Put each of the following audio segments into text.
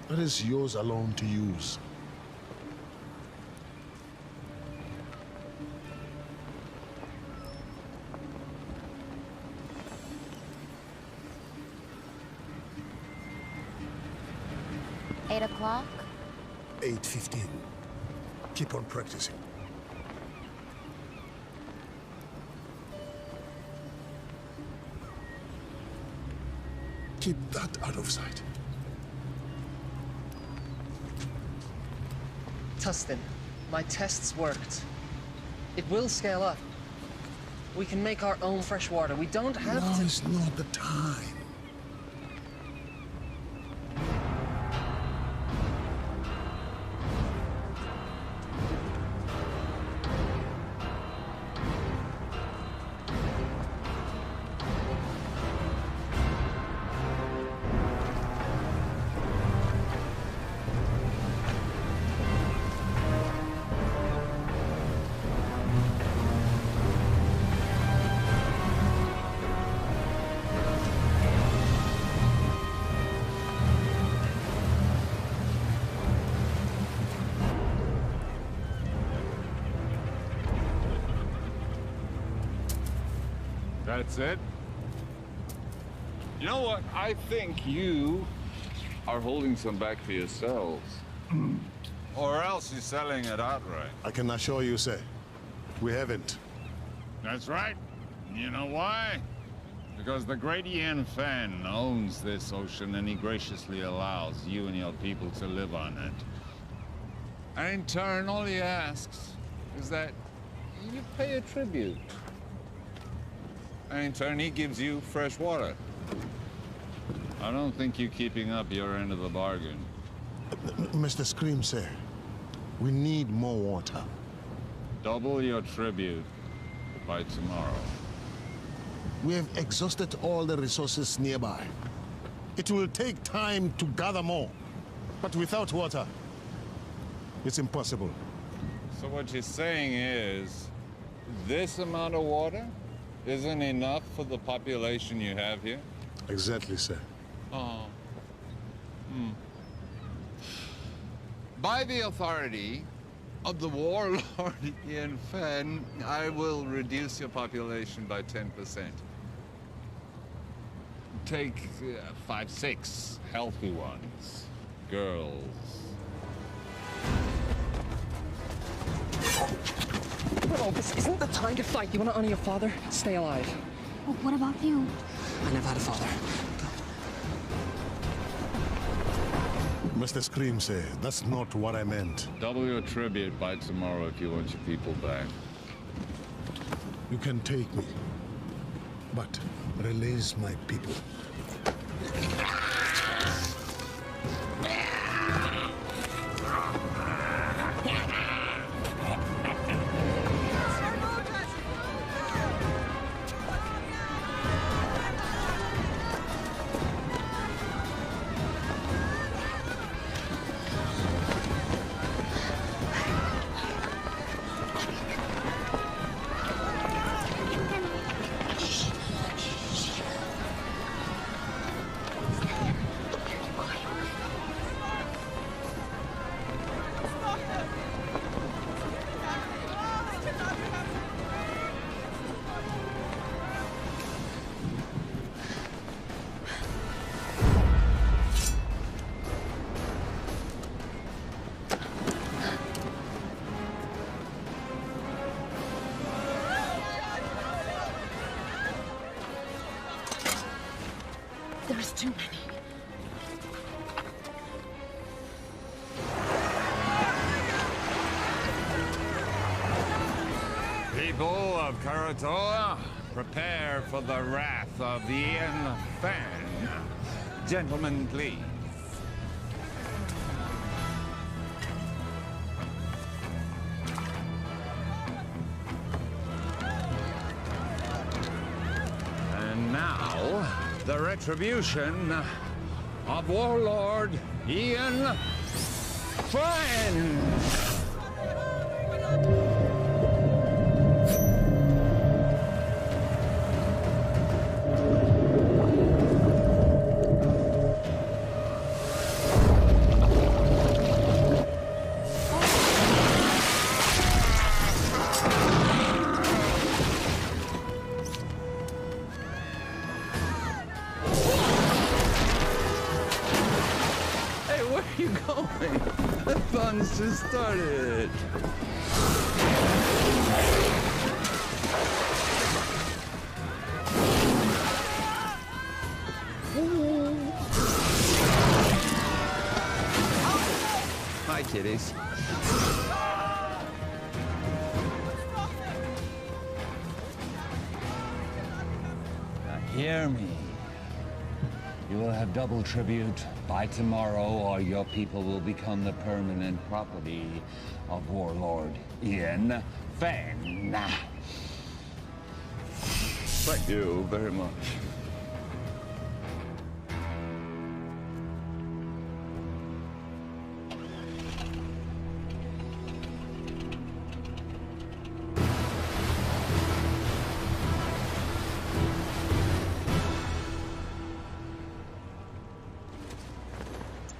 That is yours alone to use. Eight o'clock? 8:15. Keep on practicing. Keep that out of sight. Tustin, my tests worked. It will scale up. We can make our own fresh water. We don't have to... Now is not the time. That's it? You know what? I think you are holding some back for yourselves. Or else you're selling it outright. I can assure you, sir, we haven't. That's right. You know why? Because the great Ian Fan owns this ocean and he graciously allows you and your people to live on it. And in turn, all he asks is that you pay a tribute. And in turn, he gives you fresh water. I don't think you're keeping up your end of the bargain. Mr. Scream, sir, we need more water. Double your tribute by tomorrow. We have exhausted all the resources nearby. It will take time to gather more, but without water, it's impossible. So what you're saying is, this amount of water isn't enough for the population you have here? Exactly, sir. Oh. By the authority of the warlord Ian Fan, I will reduce your population by 10%. Take 5, 6 healthy ones. Girls. No, this isn't the time to fight. You want to honor your father? Stay alive. Well, what about you? I never had a father. Mr. Scream, sir, that's not what I meant. Double your tribute by tomorrow if you want your people back. You can take me, but release my people. There's too many. People of Karatoa, prepare for the wrath of the Ian Fan. Gentlemen, please. And now, the retribution of Warlord Ian Fan. you going? The fun's just started. Hi, kiddies. Now hear me. You will have double tribute by tomorrow, or your people will become the permanent property of Warlord Ian Fenn. Thank you very much.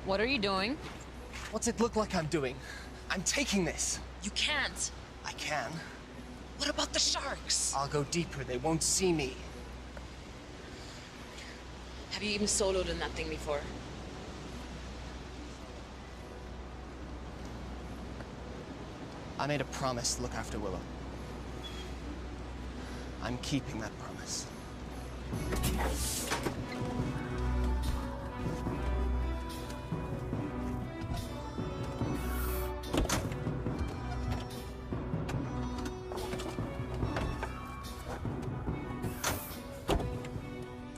What are you doing? What's it look like I'm doing? I'm taking this. You can't. I can. What about the sharks? I'll go deeper. They won't see me. Have you even soloed in that thing before? I made a promise to look after Willow. I'm keeping that promise.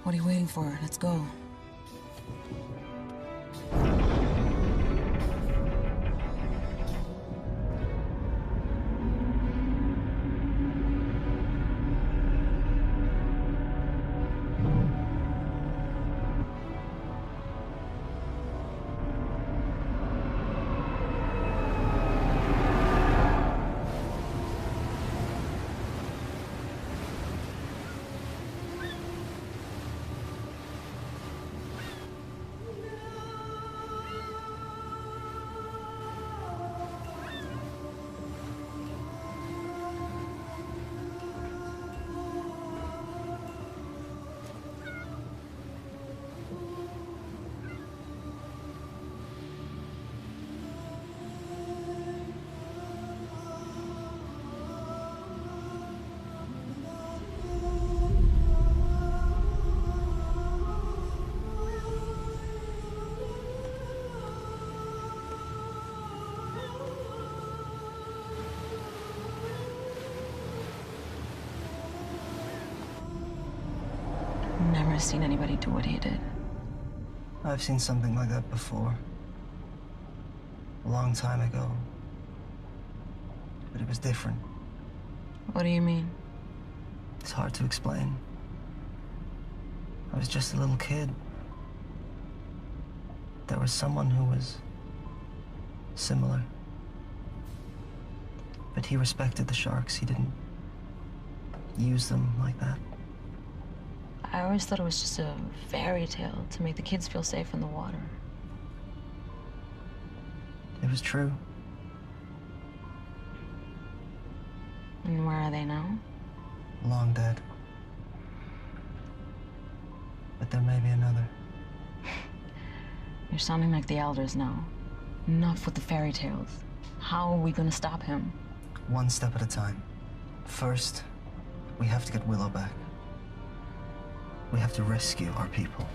What are you waiting for? Let's go. Never seen anybody do what he did. I've seen something like that before. A long time ago. But it was different. What do you mean? It's hard to explain. I was just a little kid. There was someone who was similar. But he respected the sharks. He didn't use them like that. I always thought it was just a fairy tale to make the kids feel safe in the water. It was true. And where are they now? Long dead. But there may be another. You're sounding like the elders now. Enough with the fairy tales. How are we gonna stop him? One step at a time. First, we have to get Willow back. We have to rescue our people.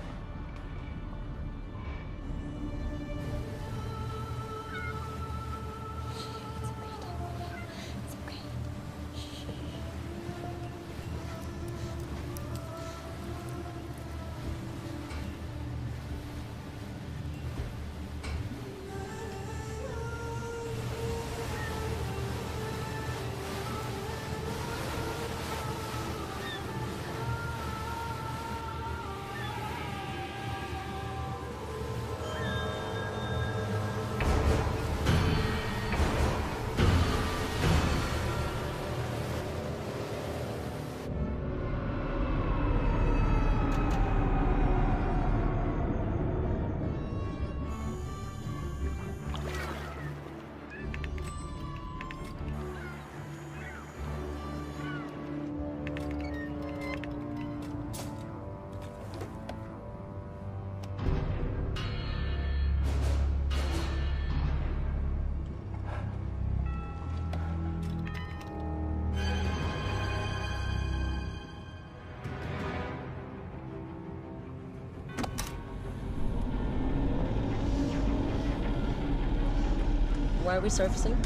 Why are we surfacing?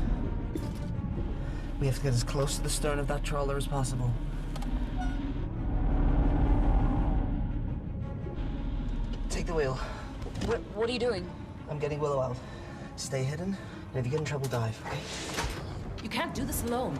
We have to get as close to the stern of that trawler as possible. Take the wheel. What are you doing? I'm getting Willow out. Stay hidden, and if you get in trouble, dive, okay? You can't do this alone.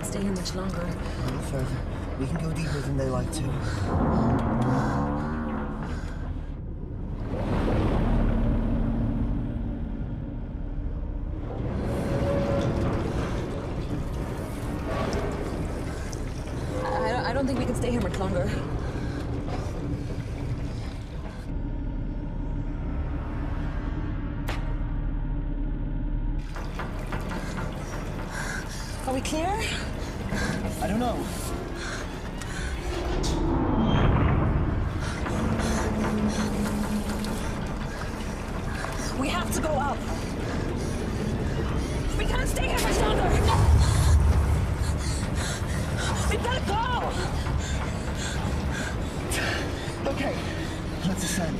Stay here much longer. A little further. We can go deeper than they like to. I don't think we can stay here much longer. Are we clear? I don't know. We have to go up. We can't stay here much longer. We've got to go. Okay, let's ascend.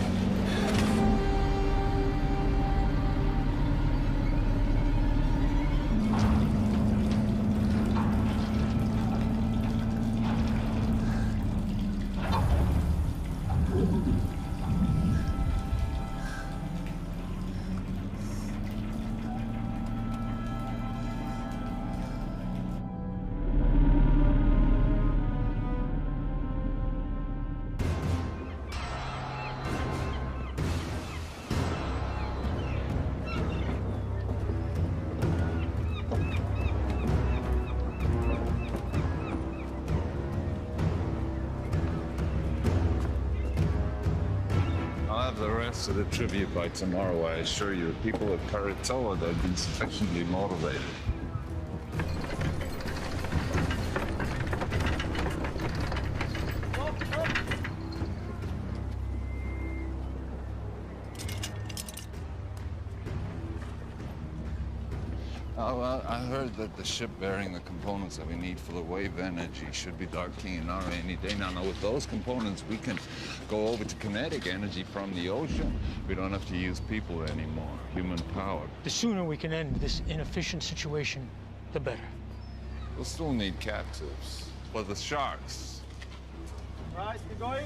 the rest of the tribute by tomorrow, I assure you. People at Karatoa, they've been sufficiently motivated. Oh, well, I heard that the ship bearing the components that we need for the wave energy should be docking in Nara any day. Now, with those components, we can go over to kinetic energy from the ocean. We don't have to use people anymore, human power. The sooner we can end this inefficient situation, the better. We'll still need captives. For the sharks. Right, you going?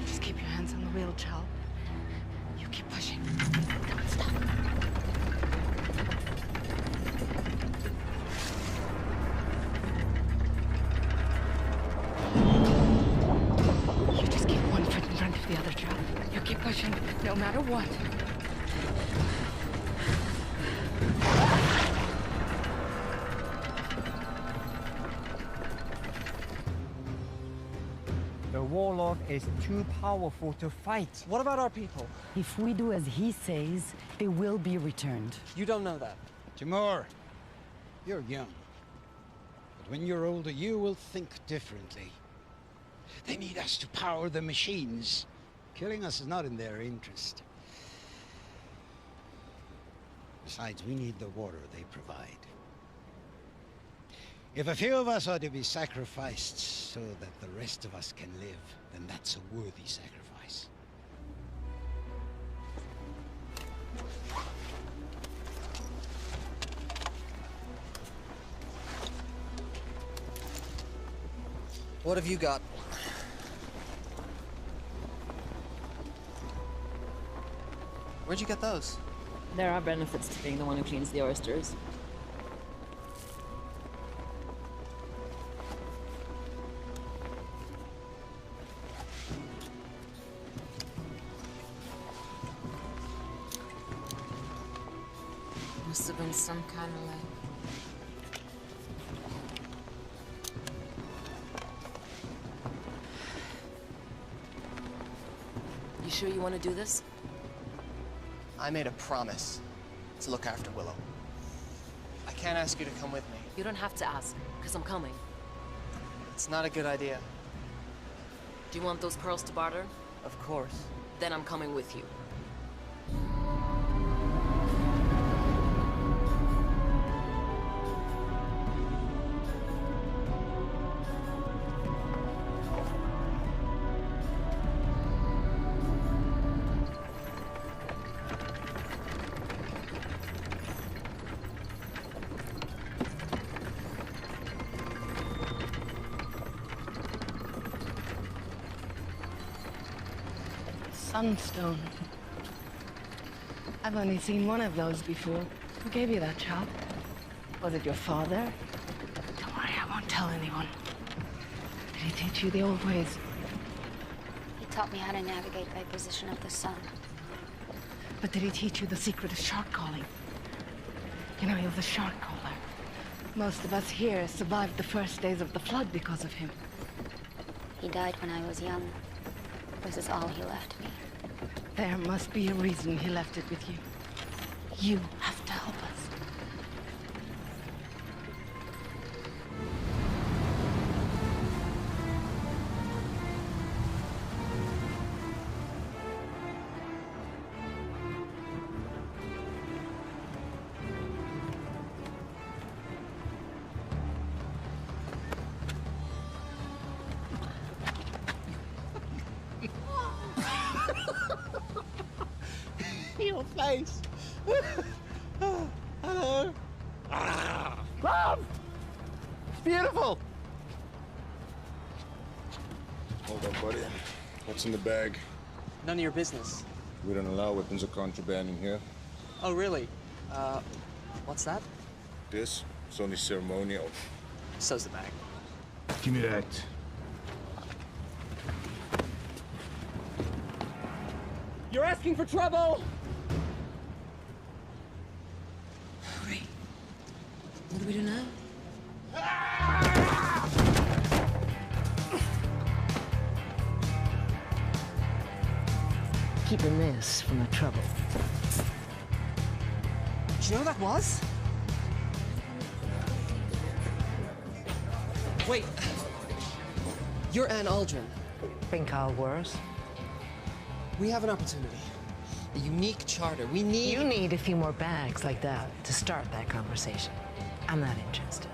Just keep your hands on the wheel, Chal. You keep pushing. Don't stop. You just keep one foot in front of the other, Chal. You keep pushing, no matter what. The warlock is too powerful to fight. What about our people? If we do as he says, they will be returned. You don't know that. Timur, you're young. But when you're older, you will think differently. They need us to power the machines. Killing us is not in their interest. Besides, we need the water they provide. If a few of us are to be sacrificed so that the rest of us can live, then that's a worthy sacrifice. What have you got? Where'd you get those? There are benefits to being the one who cleans the oysters. Must have been some kind of like... You sure you want to do this? I made a promise to look after Willow. I can't ask you to come with me. You don't have to ask, because I'm coming. It's not a good idea. Do you want those pearls to barter? Of course. Then I'm coming with you. Sunstone. I've only seen one of those before. Who gave you that, Chal? Was it your father? Don't worry, I won't tell anyone. Did he teach you the old ways? He taught me how to navigate by position of the sun. But did he teach you the secret of shark calling? You know, he was a shark caller. Most of us here survived the first days of the flood because of him. He died when I was young. This is all he left me. There must be a reason he left it with you. You have to help us. Your face. Hello. love! It's beautiful! Hold on, buddy. What's in the bag? None of your business. We don't allow weapons of contraband in here. Oh, really? What's that? This is only ceremonial. So's the bag. Give me that. You're asking for trouble! Hurry. What do we do now? Keeping this from the trouble. Do you know who that was? Wait. You're Anne Aldrin. Been called worse. We have an opportunity. A unique charter. We need... You need a few more bags like that to start that conversation. I'm not interested.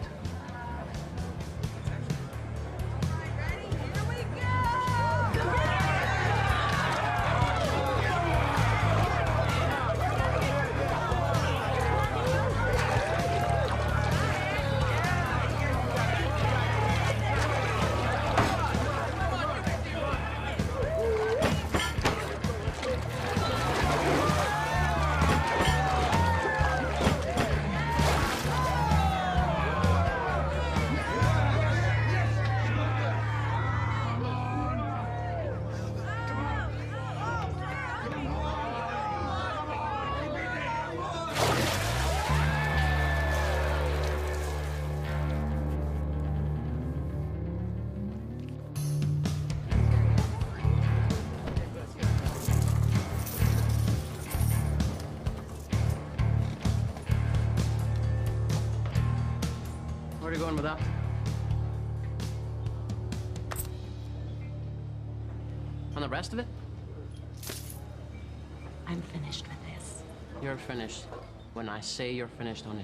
Where are you going with that? And the rest of it? I'm finished with this. You're finished. When I say you're finished, honey.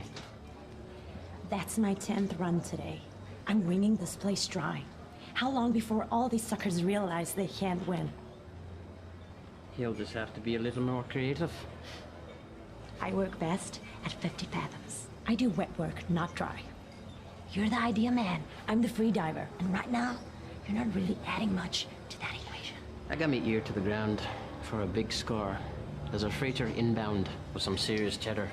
That's my 10th run today. I'm wringing this place dry. How long before all these suckers realize they can't win? You'll just have to be a little more creative. I work best at 50 fathoms. I do wet work, not dry. You're the idea man. I'm the free diver. And right now, you're not really adding much to that equation. I got me ear to the ground for a big score. There's a freighter inbound with some serious cheddar.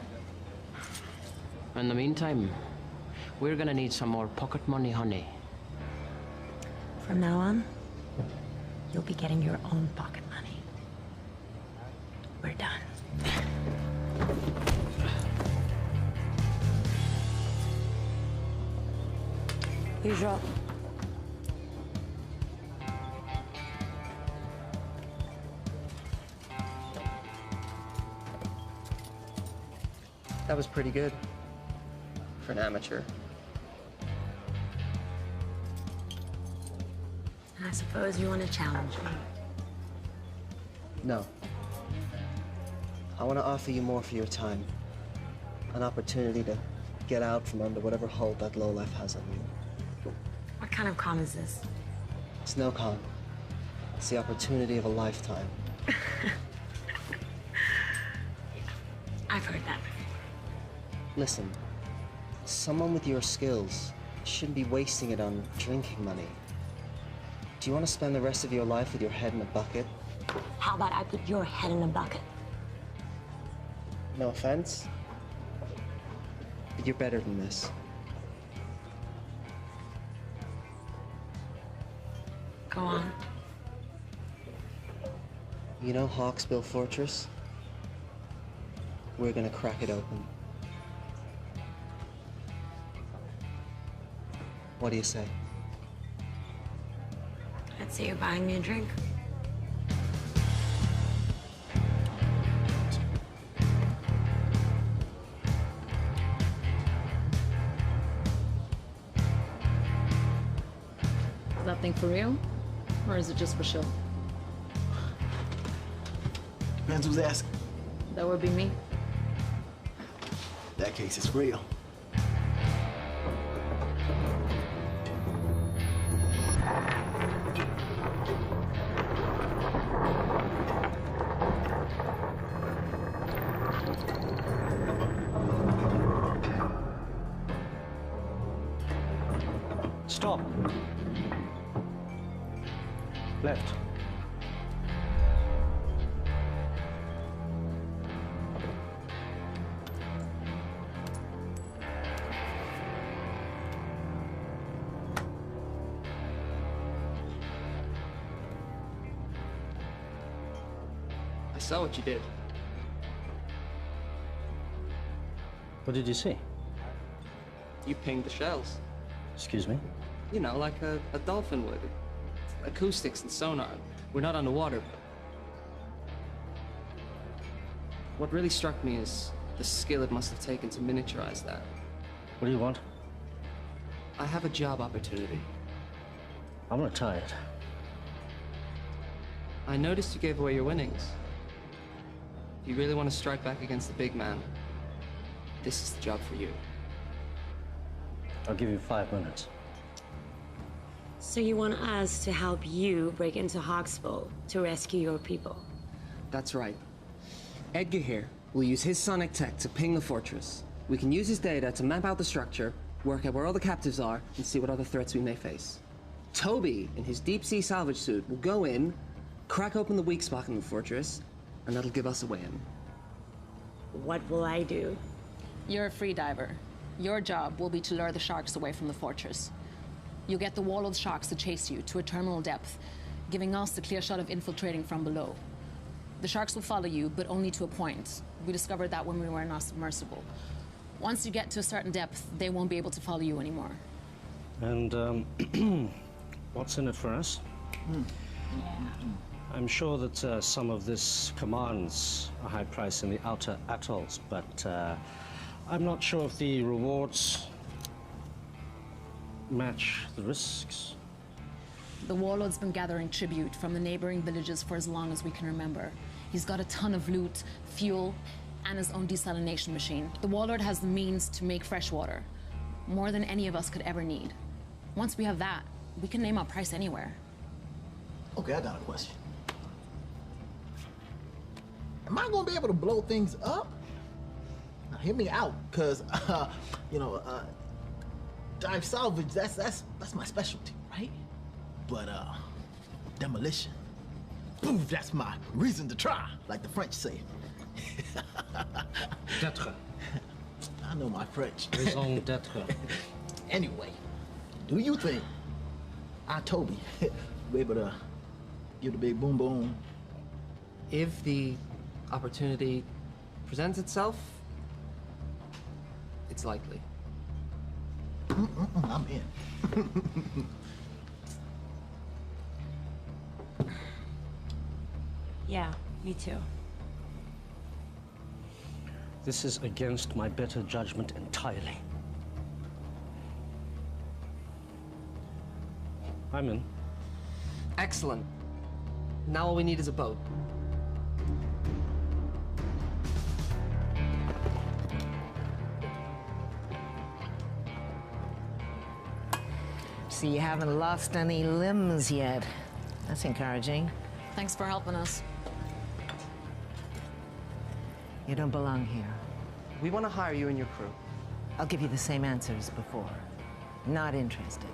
In the meantime, we're gonna need some more pocket money, honey. From now on, you'll be getting your own pocket money. We're done. Usual. That was pretty good. For an amateur. I suppose you want to challenge me. No. I want to offer you more for your time. An opportunity to get out from under whatever hold that lowlife has on you. What kind of con is this? It's no con. It's the opportunity of a lifetime. I've heard that. Listen, someone with your skills shouldn't be wasting it on drinking money. Do you want to spend the rest of your life with your head in a bucket? How about I put your head in a bucket? No offense, but you're better than this. Go on. You know Hawksbill Fortress? We're gonna crack it open. What do you say? I'd say you're buying me a drink. Is that thing for real? Or is it just for show? Depends who's asking. That would be me. In that case, it's real. Stop. Left. I saw what you did. What did you see? You pinged the shells. Excuse me? You know, like a dolphin would. Acoustics and sonar. We're not underwater. What really struck me is the skill it must have taken to miniaturize that. What do you want? I have a job opportunity. I'm retired. I noticed you gave away your winnings. If you really want to strike back against the big man, this is the job for you. I'll give you 5 minutes. So you want us to help you break into Hawksbow to rescue your people? That's right. Edgar here will use his sonic tech to ping the fortress. We can use his data to map out the structure, work out where all the captives are, and see what other threats we may face. Toby, in his deep-sea salvage suit, will go in, crack open the weak spot in the fortress, and that'll give us a way in. What will I do? You're a free diver. Your job will be to lure the sharks away from the fortress. You'll get the Warlord's sharks to chase you to a terminal depth, giving us the clear shot of infiltrating from below. The sharks will follow you, but only to a point. We discovered that when we were in our submersible. Once you get to a certain depth, they won't be able to follow you anymore. And, what's in it for us? I'm sure that some of this commands a high price in the outer atolls, but I'm not sure if the rewards match the risks. The Warlord's been gathering tribute from the neighboring villages for as long as we can remember. He's got a ton of loot, fuel, and his own desalination machine. The Warlord has the means to make fresh water, more than any of us could ever need. Once we have that, we can name our price anywhere. Okay, I got a question. Am I gonna be able to blow things up? Now, hear me out, cause dive salvage, that's my specialty, right? But demolition, boom, that's my reason to try, like the French say. D'être. I know my French. Raison d'être. Anyway, do you think Toby will be able to give the big boom boom? If the opportunity presents itself, it's likely. I'm in. Yeah, me too. This is against my better judgment entirely. I'm in. Excellent. Now all we need is a boat. So you haven't lost any limbs yet. That's encouraging. Thanks for helping us. You don't belong here. We want to hire you and your crew. I'll give you the same answer as before. Not interested.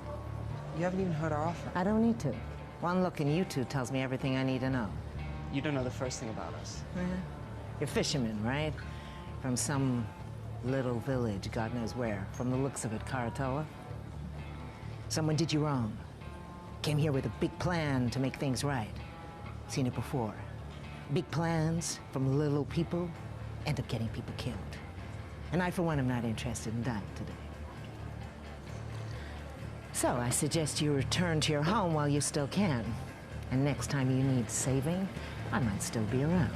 You haven't even heard our offer. I don't need to. One look in you two tells me everything I need to know. You don't know the first thing about us. You're fishermen, right? From some little village, God knows where. From the looks of it, Karatoa. Someone did you wrong. Came here with a big plan to make things right. Seen it before. Big plans from little people end up getting people killed. And I, for one, am not interested in dying today. So I suggest you return to your home while you still can. And next time you need saving, I might still be around.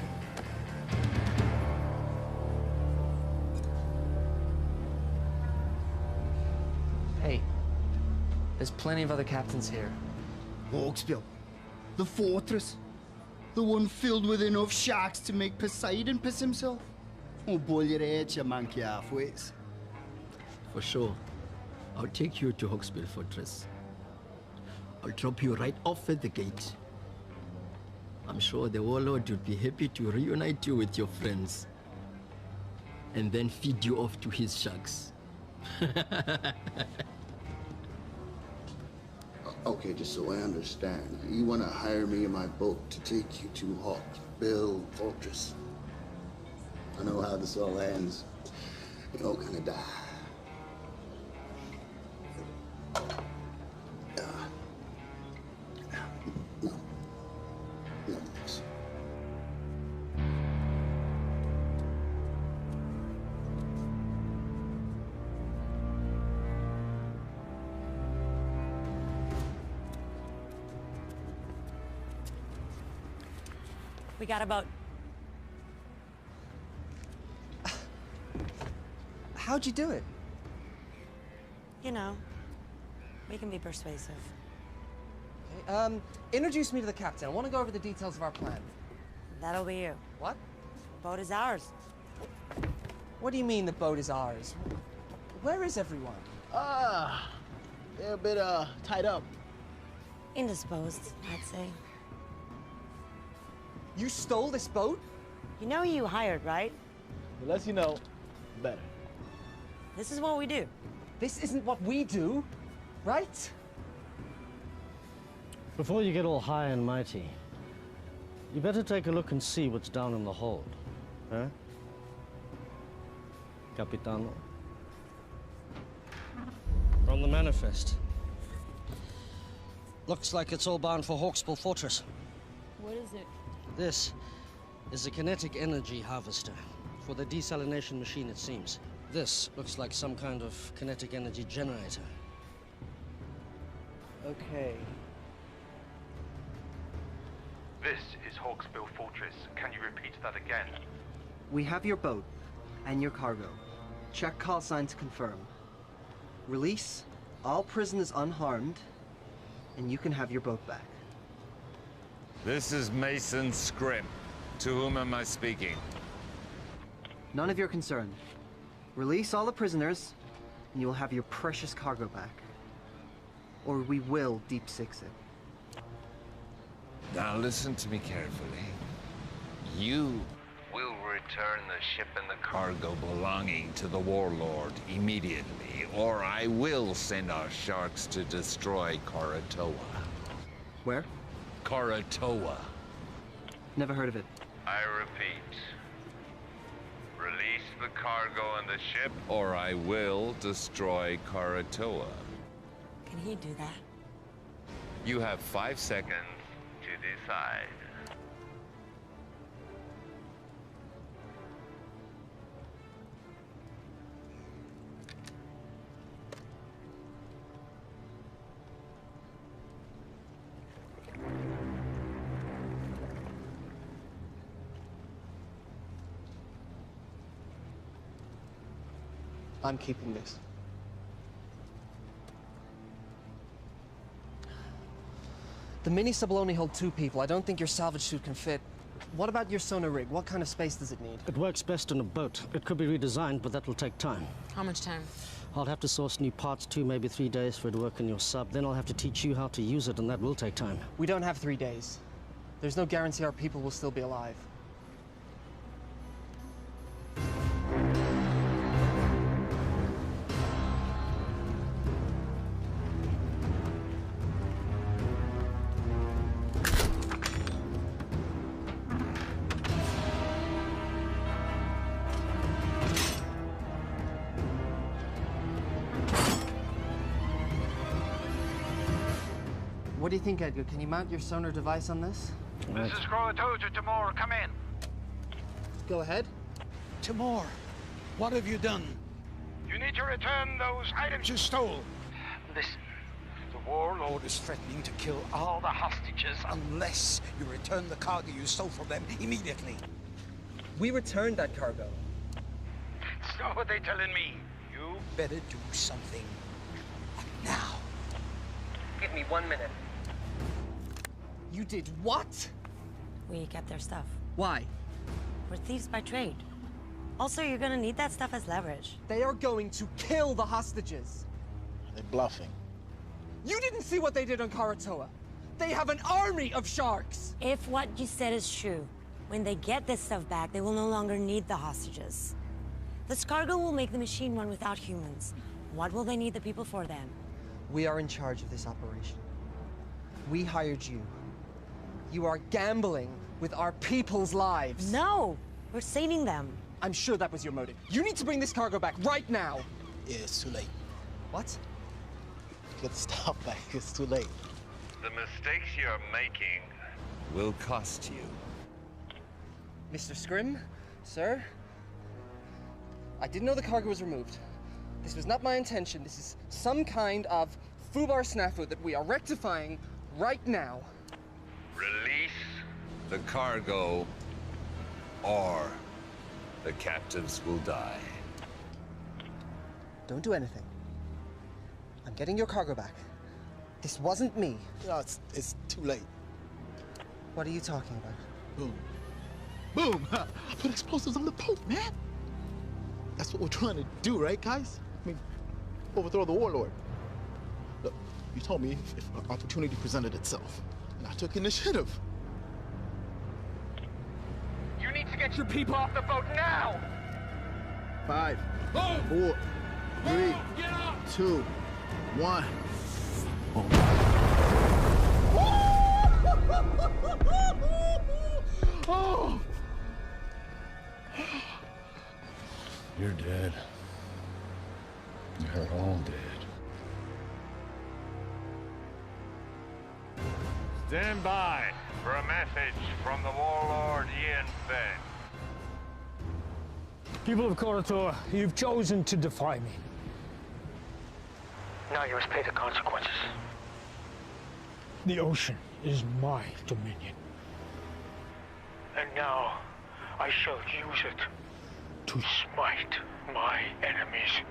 Hey, there's plenty of other captains here. Hawksbill, the fortress, the one filled with enough sharks to make Poseidon piss himself. Oh, boil your head, you monkey halfways. For sure. I'll take you to Hawksbill Fortress. I'll drop you right off at the gate. I'm sure the Warlord would be happy to reunite you with your friends. And then feed you off to his sharks. Okay, just so I understand, you want to hire me in my boat to take you to Hawksbill Fortress. I know how this all ends. You're all gonna die. No. No, thanks. We got a boat. How'd you do it? You know, we can be persuasive. Okay, introduce me to the captain. I want to go over the details of our plan. That'll be you. What? Boat is ours. What do you mean the boat is ours? Where is everyone? They're a bit, tied up. Indisposed, I'd say. You stole this boat? You know who you hired, right? The less you know, the better. This is what we do. This isn't what we do, right? Before you get all high and mighty, you better take a look and see what's down in the hold. Huh? Capitano? From the manifest. Looks like it's all bound for Hawksbill Fortress. What is it? This is a kinetic energy harvester. For the desalination machine, it seems. This looks like some kind of kinetic energy generator. Okay. This is Hawksbill Fortress. Can you repeat that again? We have your boat and your cargo. Check call sign to confirm. Release all prisoners unharmed, and you can have your boat back. This is Mason Scrimp. To whom am I speaking? None of your concern. Release all the prisoners, and you will have your precious cargo back. Or we will deep six it. Now listen to me carefully. You will return the ship and the cargo belonging to the warlord immediately, or I will send our sharks to destroy Karatoa. Where? Karatoa. Never heard of it. I repeat. Release the cargo and the ship. Or I will destroy Karatoa. Can he do that? You have 5 seconds To decide. I'm keeping this. The mini sub will only hold 2 people. I don't think your salvage suit can fit. What about your sonar rig? What kind of space does it need? It works best in a boat. It could be redesigned, but that will take time. How much time? I'll have to source new parts, 2, maybe 3 days for it to work in your sub. Then I'll have to teach you how to use it, and that will take time. We don't have 3 days. There's no guarantee our people will still be alive. What do you think, Edgar? Can you mount your sonar device on this? This is Karatoa to Timor. Come in. Go ahead. Timor, what have you done? You need to return those items you stole. Listen, the warlord is threatening to kill all the hostages unless you return the cargo you stole from them immediately. We returned that cargo. So what they telling me? You better do something now. Give me 1 minute. You did what? We kept their stuff. Why? We're thieves by trade. Also, you're gonna need that stuff as leverage. They are going to kill the hostages. They're bluffing. You didn't see what they did on Karatoa. They have an army of sharks. If what you said is true, when they get this stuff back, they will no longer need the hostages. This cargo will make the machine run without humans. What will they need the people for then? We are in charge of this operation. We hired you. You are gambling with our people's lives. No, we're saving them. I'm sure that was your motive. You need to bring this cargo back right now. Yeah, it's too late. What? Get the stuff back. It's too late. The mistakes you're making will cost you. Mr. Scrim, sir, I didn't know the cargo was removed. This was not my intention. This is some kind of foobar snafu that we are rectifying right now. Release the cargo, or the captives will die. Don't do anything. I'm getting your cargo back. This wasn't me. No, it's too late. What are you talking about? Boom. Boom! I put explosives on the Pope, man! That's what we're trying to do, right, guys? I mean, overthrow the warlord. Look, you told me if an opportunity presented itself, and I took initiative. You need to get your people off the boat now! 5, 4, 3, 2, 1. Oh! You're dead. You're all dead. Stand by for a message from the warlord Ian Fenn. People of Karator, you've chosen to defy me. Now you must pay the consequences. The ocean is my dominion. And now, I shall use it to smite my enemies.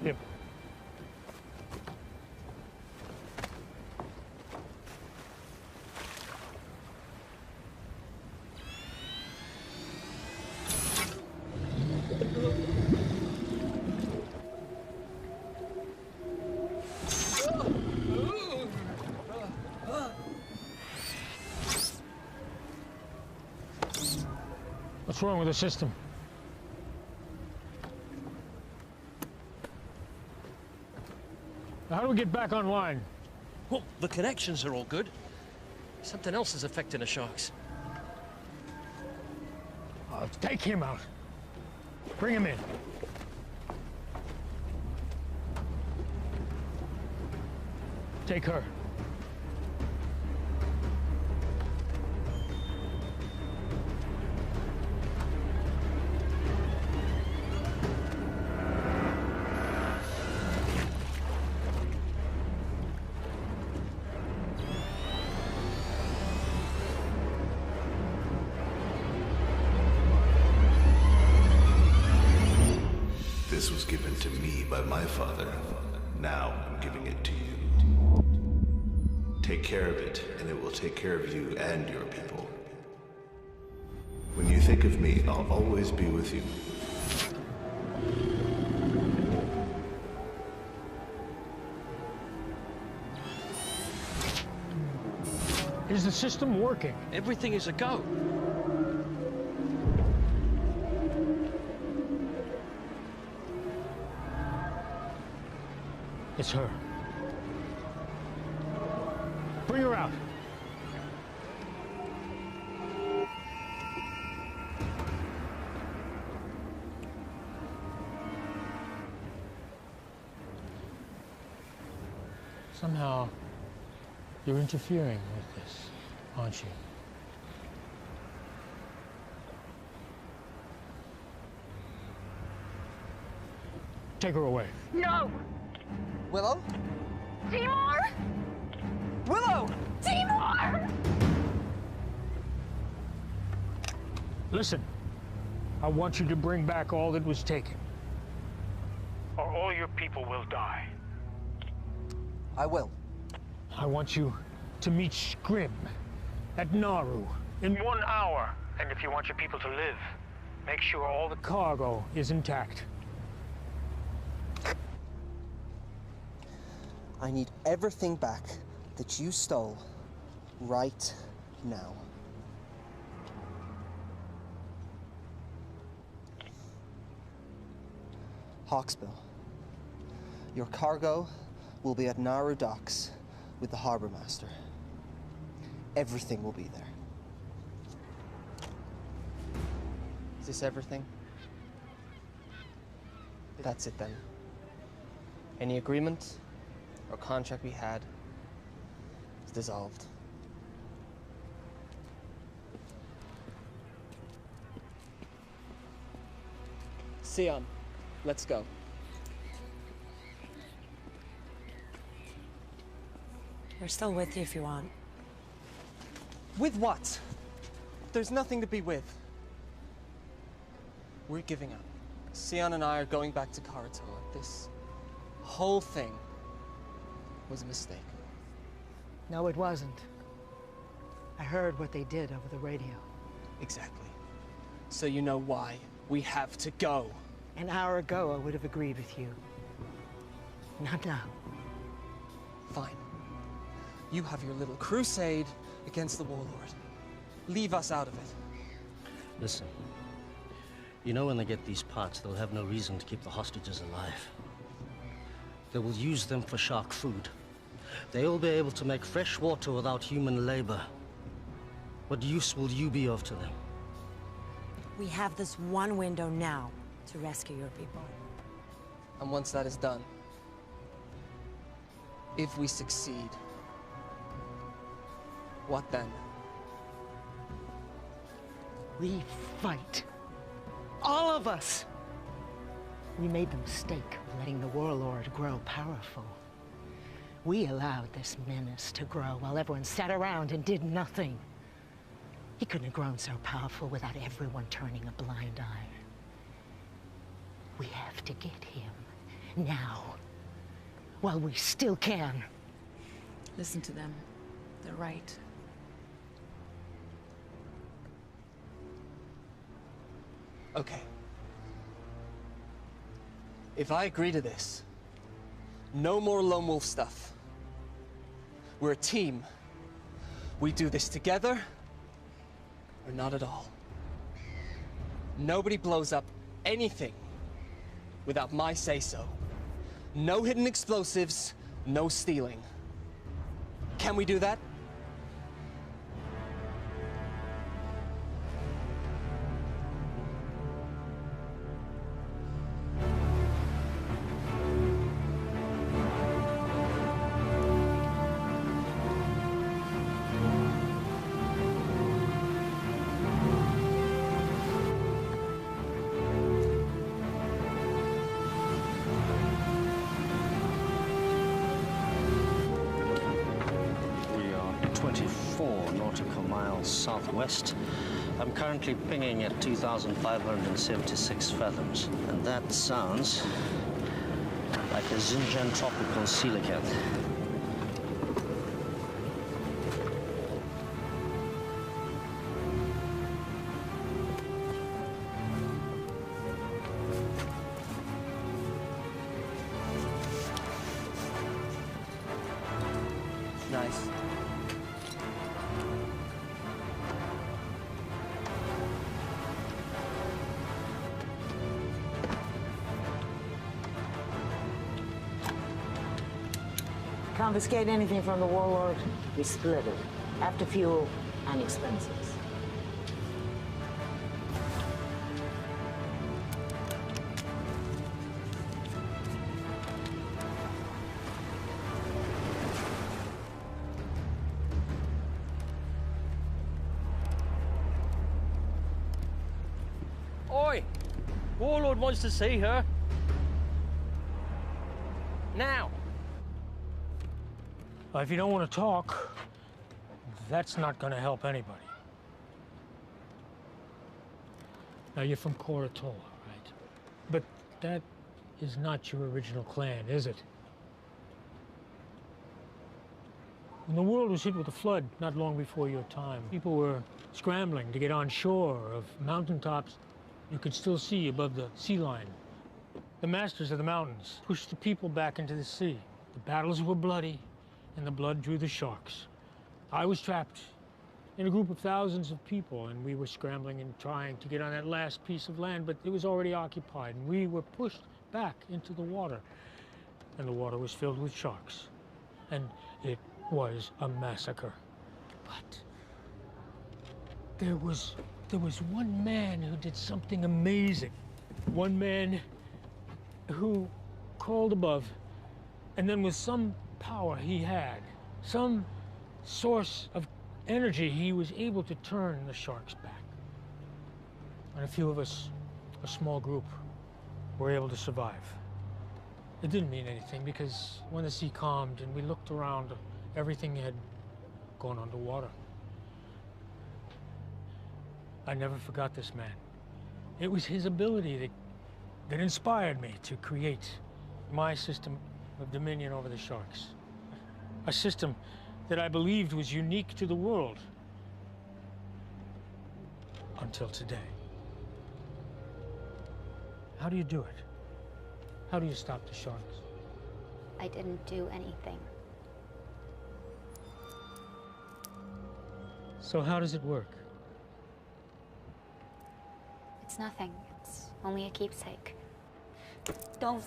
Yep. What's wrong with the system? How do we get back online? Well, the connections are all good. Something else is affecting the sharks. Take him out. Bring him in. Take her. This was given to me by my father. Now I'm giving it to you. Take care of it, and it will take care of you and your people. When you think of me, I'll always be with you. Is the system working? Everything is a go. It's her. Bring her out. Somehow, you're interfering with this, aren't you? Take her away. No! Willow? Timur! Willow! Timur! Listen, I want you to bring back all that was taken. Or all your people will die. I will. I want you to meet Scrim at Naru In 1 hour. And if you want your people to live, make sure all the cargo is intact. I need everything back that you stole right now. Hawksbill, your cargo will be at Naru docks with the harbor master. Everything will be there. Is this everything? That's it then. Any agreement or contract we had is dissolved. Sion, let's go. We're still with you if you want. With what? There's nothing to be with. We're giving up. Sion and I are going back to Karatoa. This whole thing was a mistake. No, it wasn't. I heard what they did over the radio. Exactly. So you know why we have to go. An hour ago, I would have agreed with you. Not now. Fine. You have your little crusade against the Warlord. Leave us out of it. Listen, you know when they get these parts, they'll have no reason to keep the hostages alive. They will use them for shark food. They'll be able to make fresh water without human labor. What use will you be of to them? We have this one window now to rescue your people. And once that is done, if we succeed, what then? We fight. All of us. We made the mistake of letting the Warlord grow powerful. We allowed this menace to grow while everyone sat around and did nothing. He couldn't have grown so powerful without everyone turning a blind eye. We have to get him now, while we still can. Listen to them. They're right. Okay. If I agree to this, no more lone wolf stuff. We're a team. We do this together, or not at all. Nobody blows up anything without my say-so. No hidden explosives, no stealing. Can we do that? Southwest. I'm currently pinging at 2,576 fathoms, and that sounds like a Xinjiang tropical coelacanth. Nice. confiscate anything from the warlord, we split it. After fuel and expenses. Oi! Warlord wants to see her. Now. Well, if you don't want to talk, that's not going to help anybody. Now, you're from Koratola, right? But that is not your original clan, is it? When the world was hit with a flood not long before your time, people were scrambling to get on shore of mountaintops you could still see above the sea line. The masters of the mountains pushed the people back into the sea. The battles were bloody, and the blood drew the sharks. I was trapped in a group of thousands of people, and we were scrambling and trying to get on that last piece of land, but it was already occupied, and we were pushed back into the water. And the water was filled with sharks. And it was a massacre. But there was one man who did something amazing. One man who called above, and then with some power he had, some source of energy, he was able to turn the sharks back. And a few of us, a small group, were able to survive. It didn't mean anything because when the sea calmed and we looked around, everything had gone underwater. I never forgot this man. It was his ability that inspired me to create my system of dominion over the sharks. A system that I believed was unique to the world. Until today. How do you do it? How do you stop the sharks? I didn't do anything. So how does it work? It's nothing. It's only a keepsake. Don't.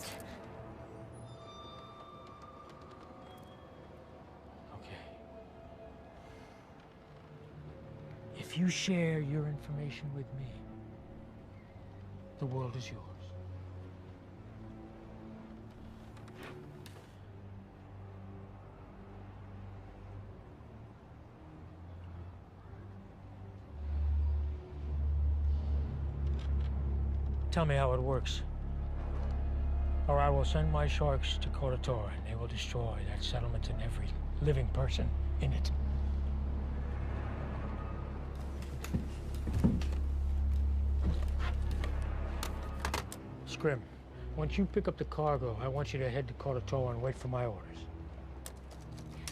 If you share your information with me, the world is yours. Tell me how it works, or I will send my sharks to Koratola, and they will destroy that settlement and every living person in it. Scrim, once you pick up the cargo, I want you to head to Koratola and wait for my orders.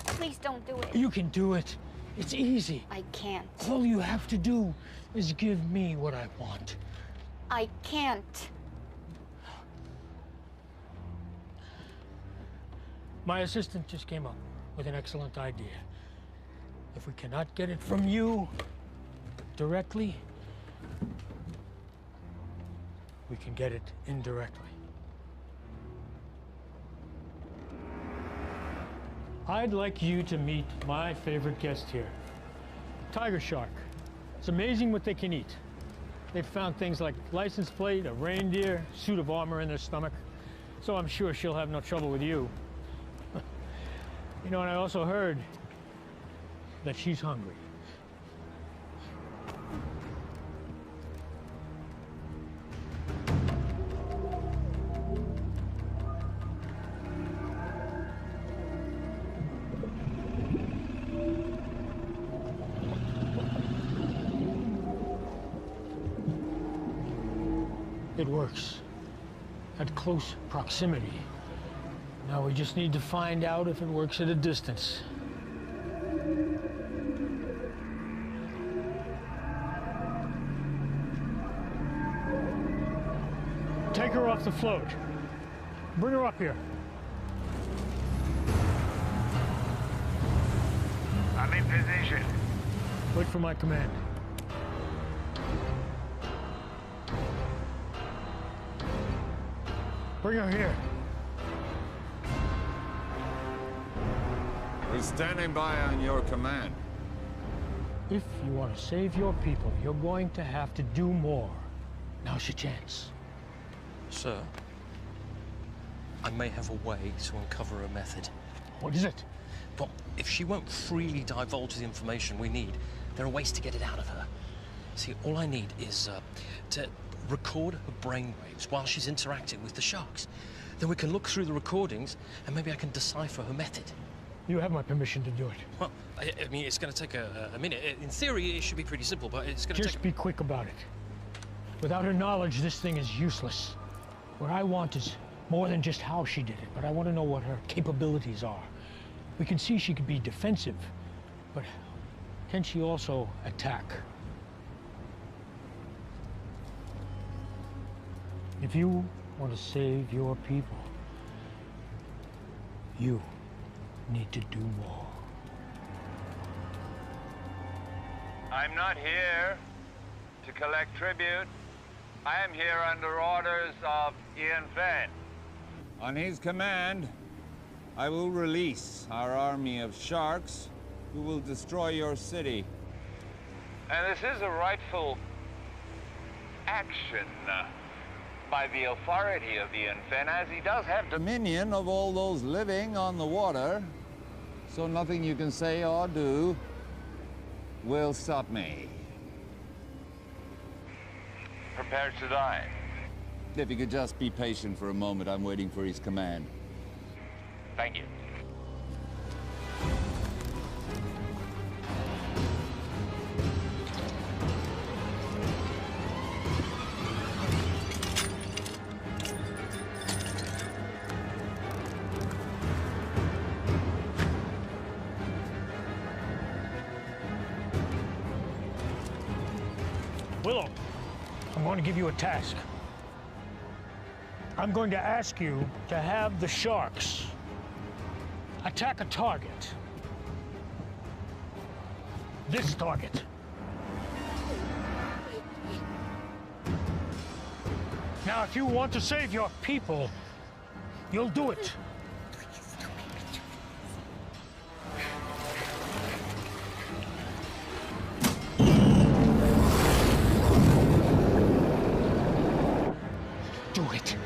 Please don't do it. You can do it. It's easy. I can't. All you have to do is give me what I want. I can't. My assistant just came up with an excellent idea. If we cannot get it from you directly, we can get it indirectly. I'd like you to meet my favorite guest here, tiger shark. It's amazing what they can eat. They've found things like license plate, a reindeer, suit of armor in their stomach, so I'm sure she'll have no trouble with you. You know, and I also heard that she's hungry. It works at close proximity. Now we just need to find out if it works at a distance. Take her off the float. Bring her up here. I'm in position. Wait for my command. Bring her here. We're standing by on your command. If you want to save your people, you're going to have to do more. Now's your chance. Sir, I may have a way to uncover a method. What is it? Well, if she won't freely divulge the information we need, there are ways to get it out of her. See, all I need is to record her brainwaves while she's interacting with the sharks. Then we can look through the recordings and maybe I can decipher her method. You have my permission to do it. Well, I mean, it's going to take a minute. In theory, it should be pretty simple, but it's going to take... Just be quick about it. Without her knowledge, this thing is useless. What I want is more than just how she did it, but I want to know what her capabilities are. We can see she could be defensive, but can she also attack? If you want to save your people, you need to do more. I'm not here to collect tribute. I am here under orders of Ian Fenn. On his command, I will release our army of sharks who will destroy your city. And this is a rightful action by the authority of Ian Fenn, as he does have Dominion of all those living on the water, so nothing you can say or do will stop me. prepared to die. If you could just be patient for a moment, I'm waiting for his command. Thank you. Willow, I'm going to give you a task. I'm going to ask you to have the sharks attack a target. This target. Now, if you want to save your people, you'll do it. Do it.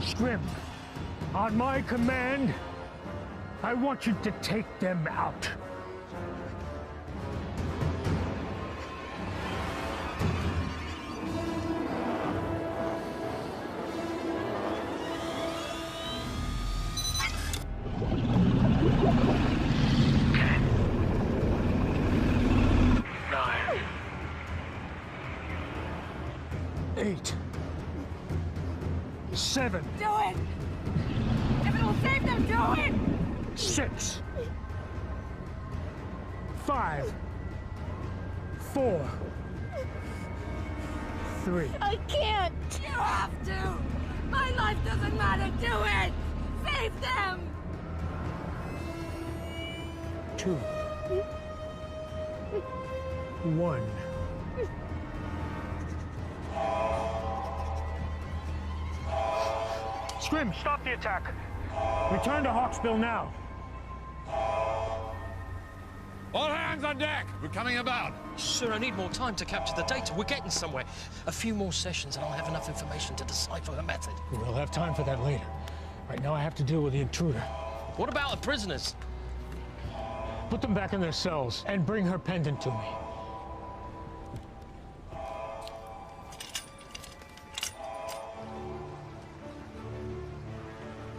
Scrim, on my command, I want you to take them out. Eight. 7. Do it! If it'll save them, do it! 6. 5. 4. 3. I can't! You have to! My life doesn't matter! Do it! Save them! 2. 1. Scrim, stop the attack. Return to Hawksbill now. All hands on deck! We're coming about. Sir, I need more time to capture the data. We're getting somewhere. A few more sessions and I'll have enough information to decipher her method. We'll have time for that later. Right now I have to deal with the intruder. What about the prisoners? Put them back in their cells and bring her pendant to me.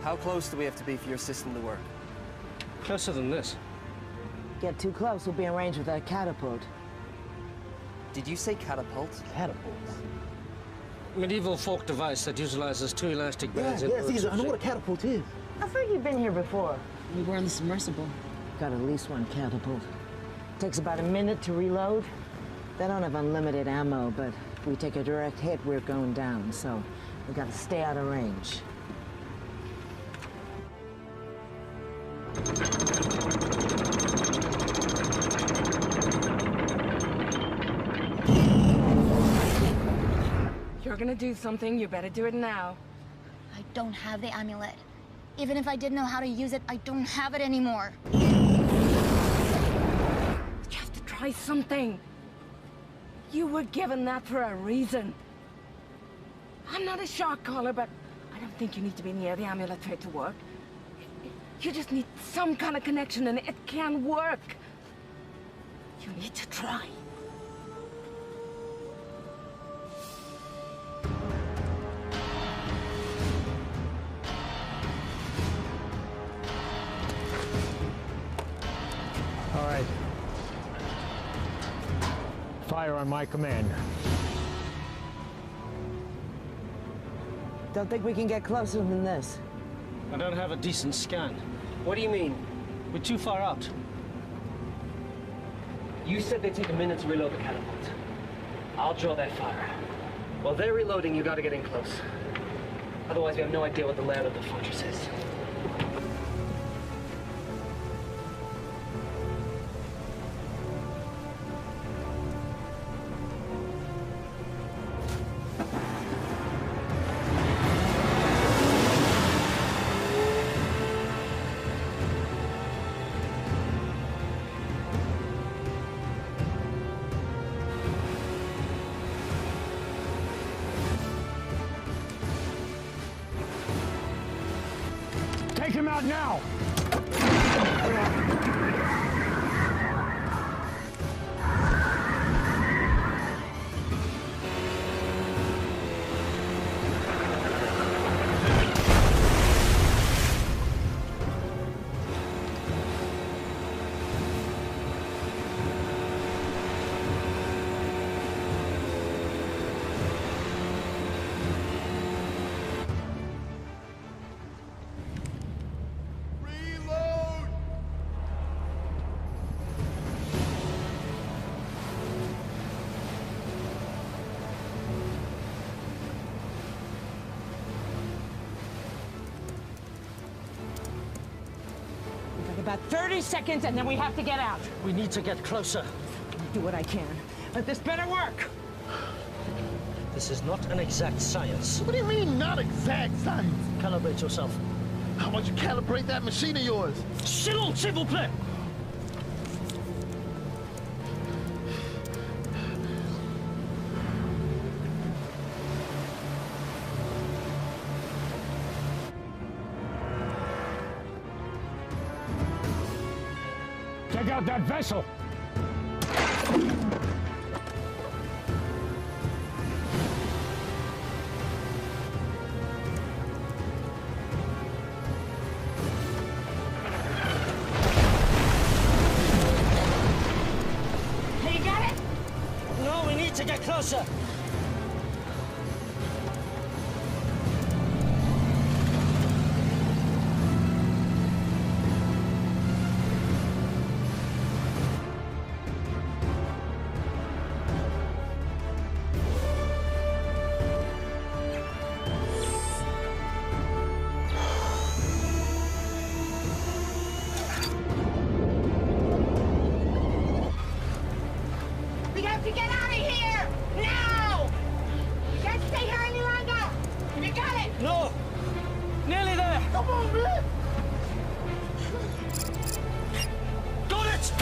How close do we have to be for your system to work? Closer than this. Get too close, we'll be in range with that catapult. Did you say catapult? Catapult? Medieval folk device that utilizes two elastic bands. Yeah, Caesar, I know what a catapult is. I thought you've been here before. We were in the submersible. Got at least one catapult. Takes about a minute to reload. They don't have unlimited ammo, but if we take a direct hit, we're going down, so we gotta stay out of range. You're you're gonna do something, you better do it now. I don't have the amulet. Even if I did know how to use it, I don't have it anymore. You have to try something. You were given that for a reason. I'm not a shark caller, but I don't think you need to be near the amulet for it to work. You just need some kind of connection, and it can work. You need to try. All right. Fire on my command. Don't think we can get closer than this. I don't have a decent scan. What do you mean? We're too far out. You said they take a minute to reload the catapult. I'll draw that fire. While they're reloading, you gotta get in close. Otherwise, we have no idea what the layout of the fortress is. Take him out now! About 30 seconds, and then we have to get out. We need to get closer. Do what I can, but this better work. This is not an exact science. What do you mean, not exact science? Calibrate yourself. How about you calibrate that machine of yours? Silence, s'il vous plaît! Take out that vessel! Hey, you got it? No, we need to get closer. We have to get out of here! Now! We can't stay here any longer! You got it! No! Nearly there! Come on, man! Got it!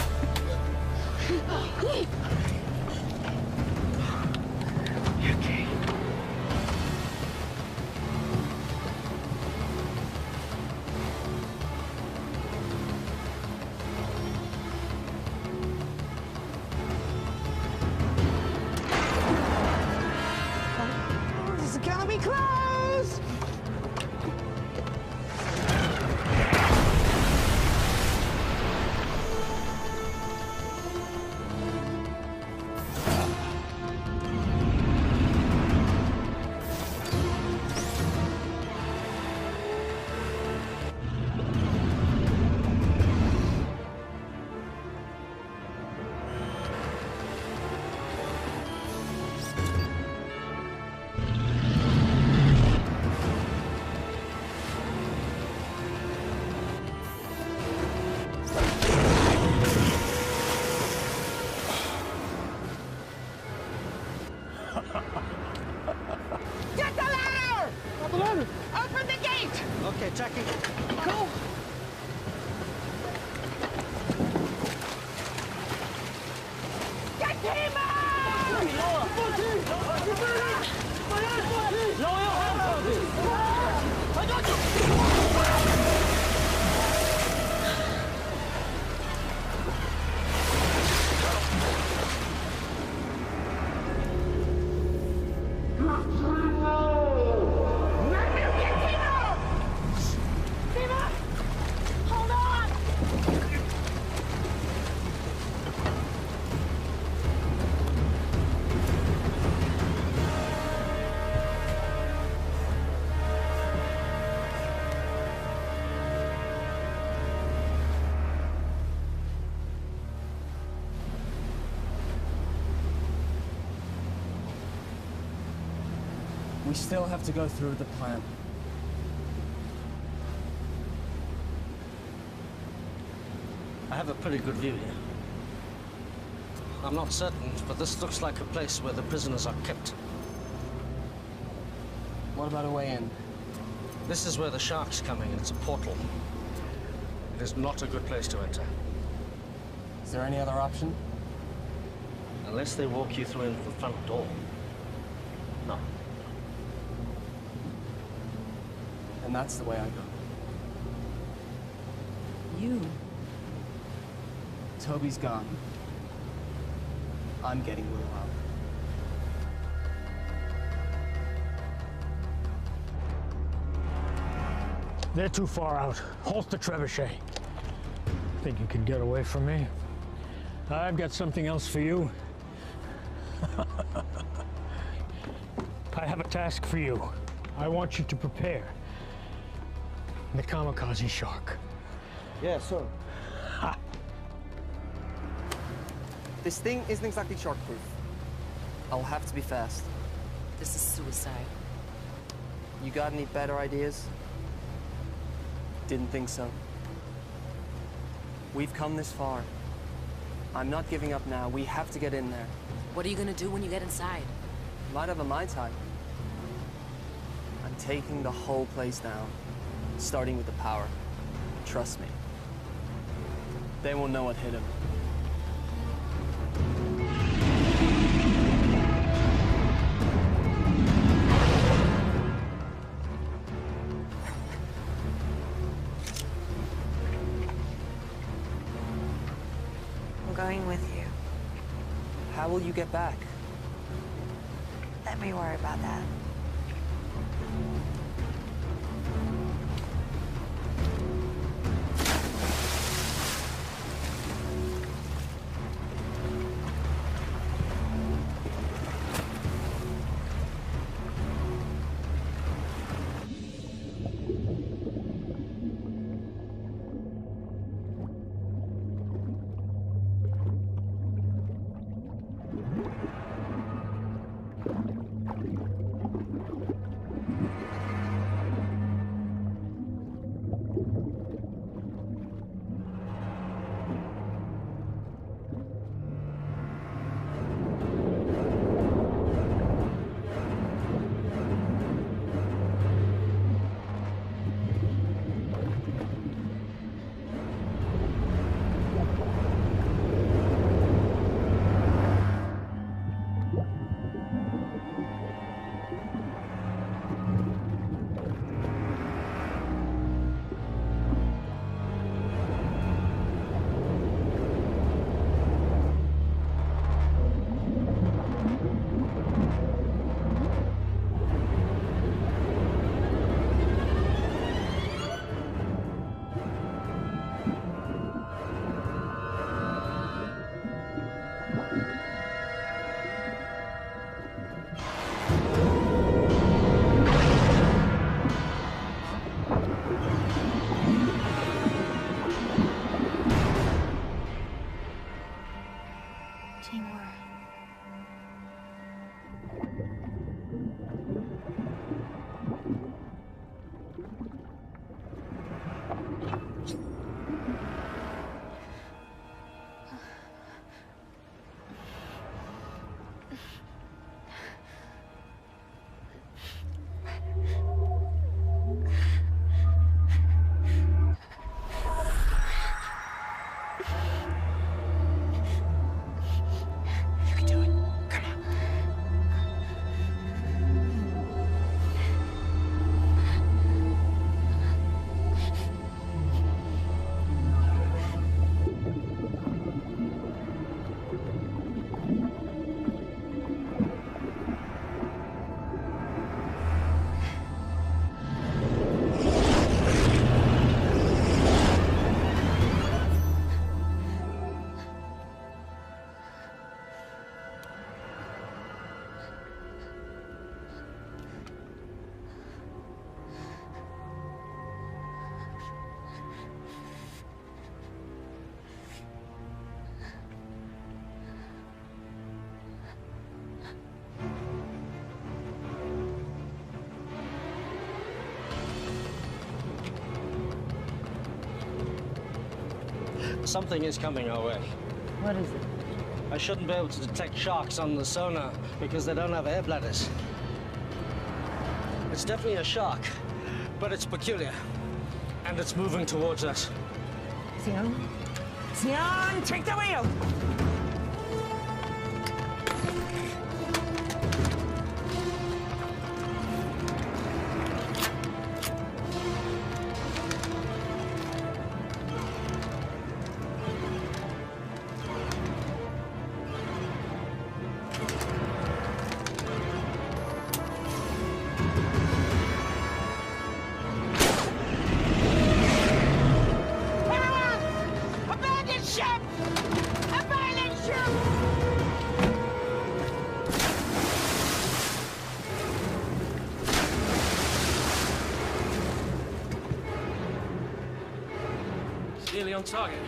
Okay. This is gonna be close! Get the ladder! Not the ladder. Open the gate! Okay, Jackie. Go! Get him Hold on! We still have to go through the plan. I have a pretty good view here. I'm not certain, but this looks like a place where the prisoners are kept. What about a way in? This is where the shark's coming, and it's a portal. It is not a good place to enter. Is there any other option? Unless they walk you through into the front door. No. And that's the way I go. You. Toby's gone. I'm getting Will out. They're too far out. Halt the trebuchet. Think you can get away from me? I've got something else for you. I have a task for you. I want you to prepare the kamikaze shark. Yeah, sir. This thing isn't exactly shark-proof. I'll have to be fast. This is suicide. You got any better ideas? Didn't think so. We've come this far. I'm not giving up now. We have to get in there. What are you gonna do when you get inside? Might have a Mai Tai. I'm taking the whole place down, starting with the power. Trust me. They won't know what hit him. I'm going with you. How will you get back? Let me worry about that. Something is coming our way. What is it? I shouldn't be able to detect sharks on the sonar because they don't have air bladders. It's definitely a shark, but it's peculiar. And it's moving towards us. Xion? Xion, take the wheel! Nearly on target.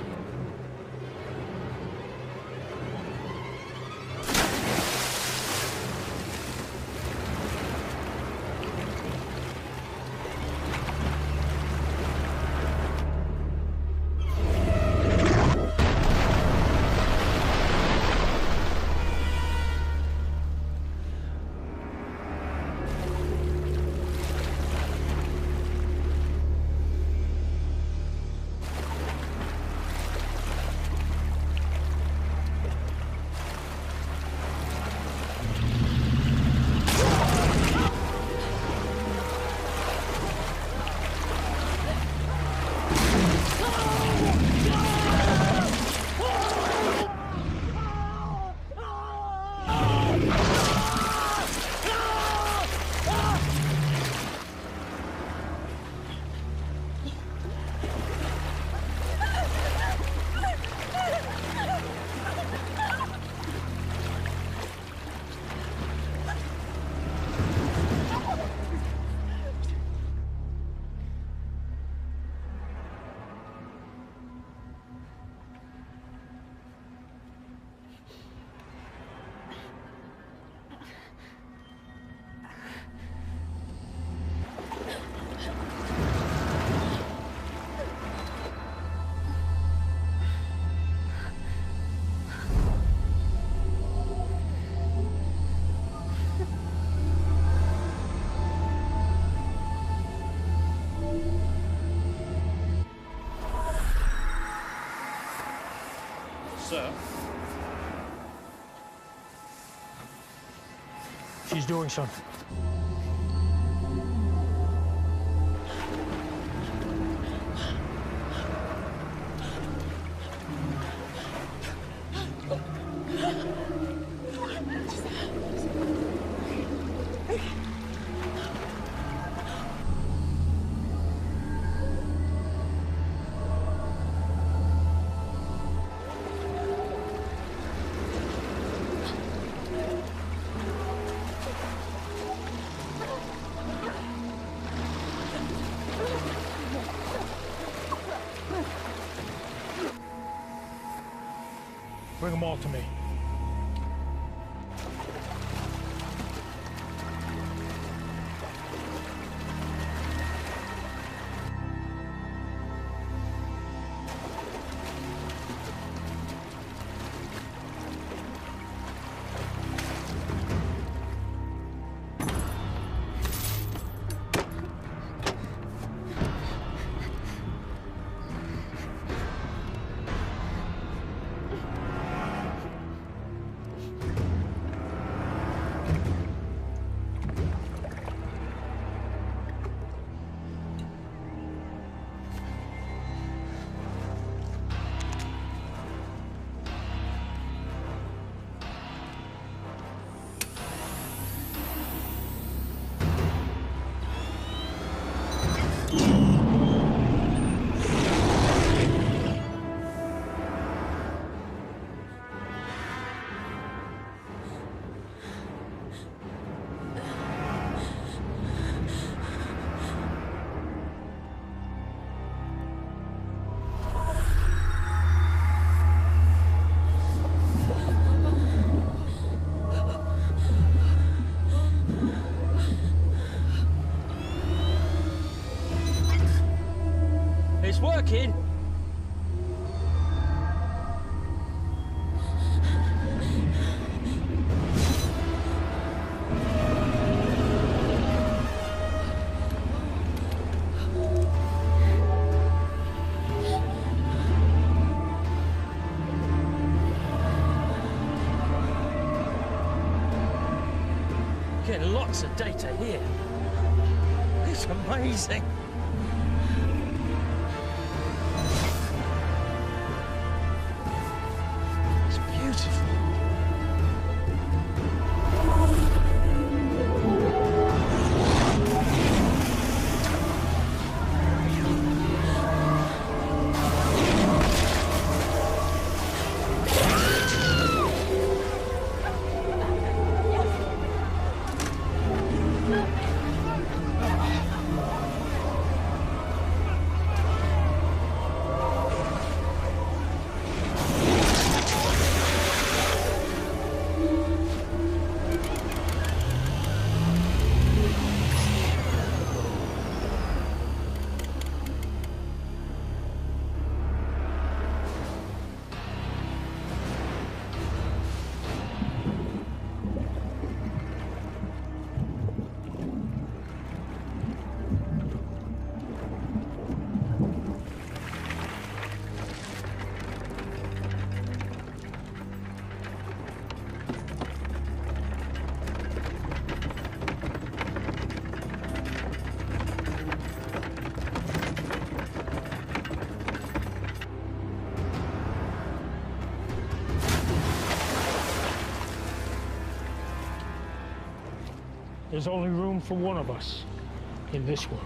Sir? She's doing something. Bring them all to me. It's working. Get lots of data here. It's amazing. It's beautiful. There's only room for one of us in this world.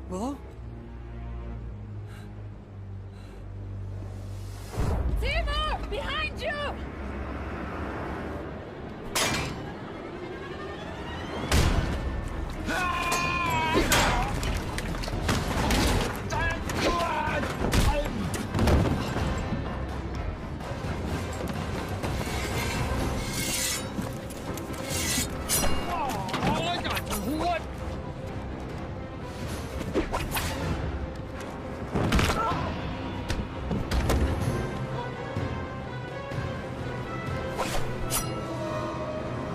Willow? Timur! Behind you!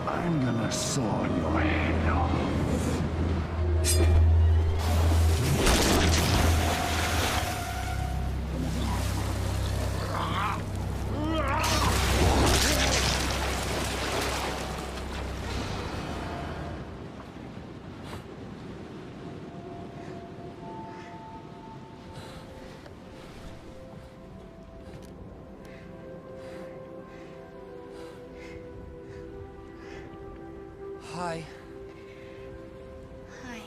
I'm gonna saw your head off. Hi. Hi.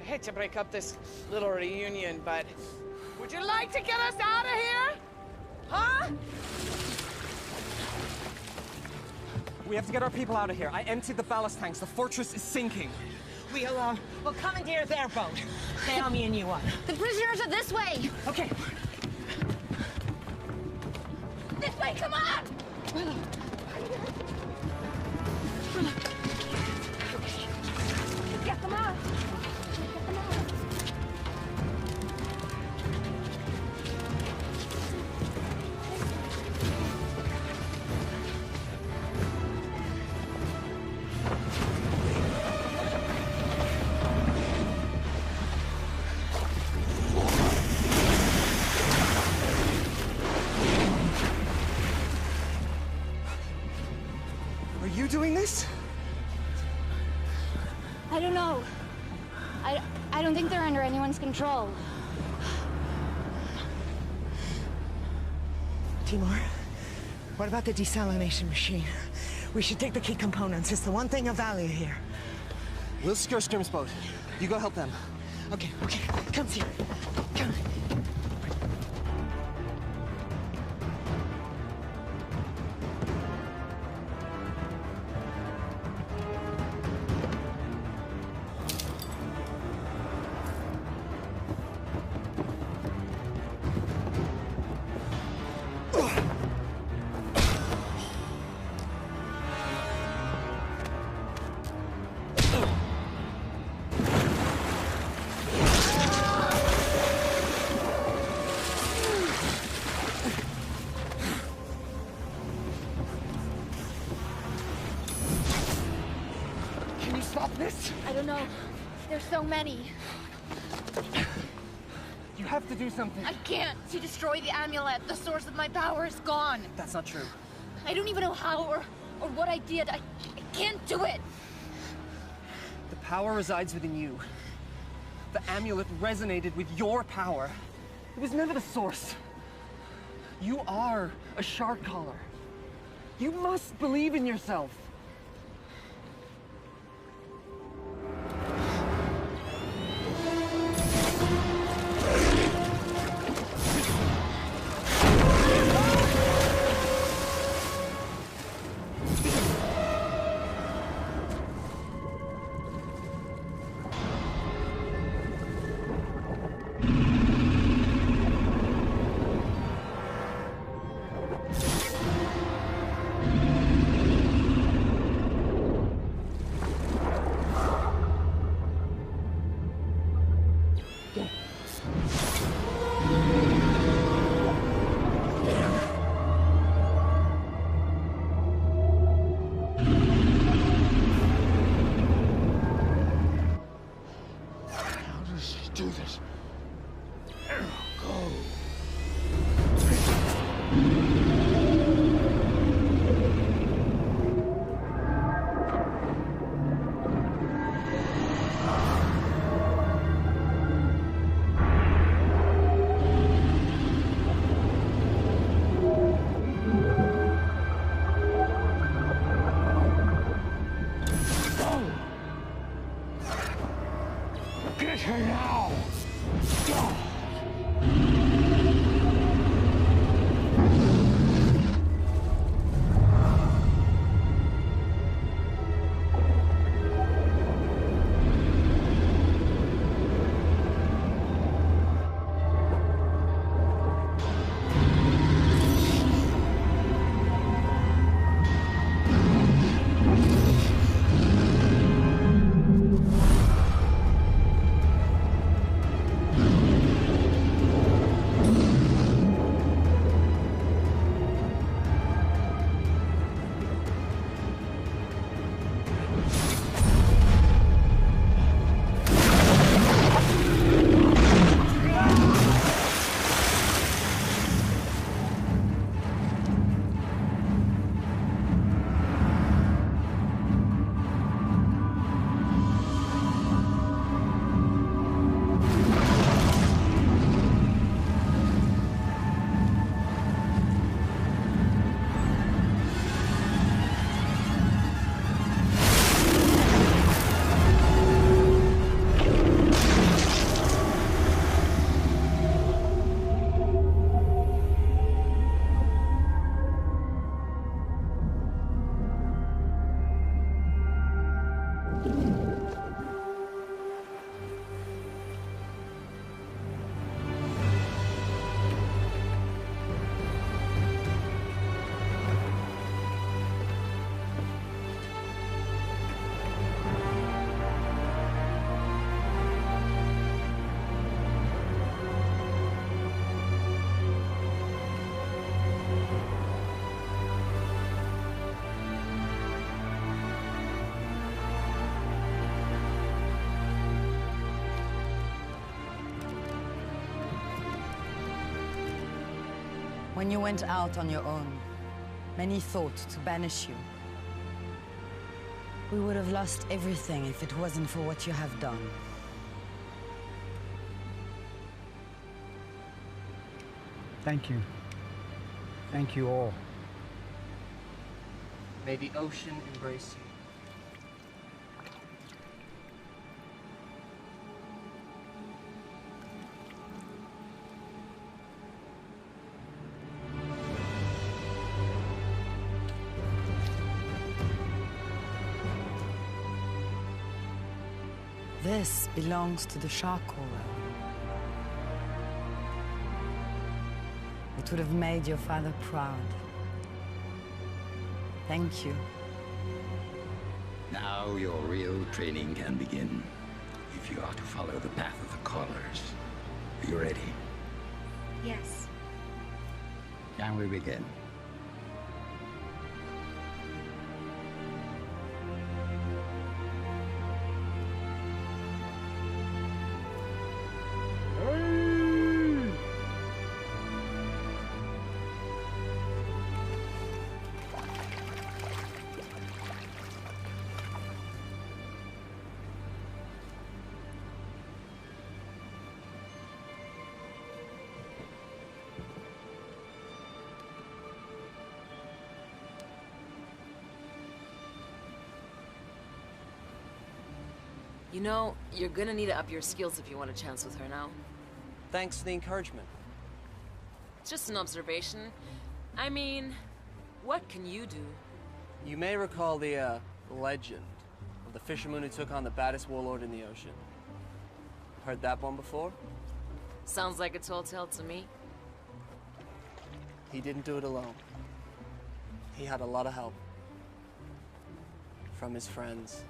I hate to break up this little reunion, but would you like to get us out of here? Huh? We have to get our people out of here. I emptied the ballast tanks. The fortress is sinking. We'll commandeer their boat. Naomi and you up. The prisoners are this way! Okay. This way, come on! Get them out! Get them out! Are you doing this? I don't know. I don't think they're under anyone's control. Timur, what about the desalination machine? We should take the key components. It's the one thing of value here. We'll secure Scrim's boat. You go help them. Okay, come here. Come. I don't know. There's so many. You have to do something. I can't. She destroyed the amulet. The source of my power is gone. That's not true. I don't even know how or what I did. I can't do it. The power resides within you. The amulet resonated with your power. It was never the source. You are a shark caller. You must believe in yourself. Get her now! When you went out on your own, many thought to banish you. We would have lost everything if it wasn't for what you have done. Thank you. Thank you all. May the ocean embrace you. This belongs to the shark caller. It would have made your father proud. Thank you. Now your real training can begin. If you are to follow the path of the callers. Are you ready? Yes. Can we begin? You know, you're gonna need to up your skills if you want a chance with her now. Thanks for the encouragement. It's just an observation. I mean, what can you do? You may recall the, legend of the fisherman who took on the baddest warlord in the ocean. Heard that one before? Sounds like a tall tale to me. He didn't do it alone. He had a lot of help. From his friends.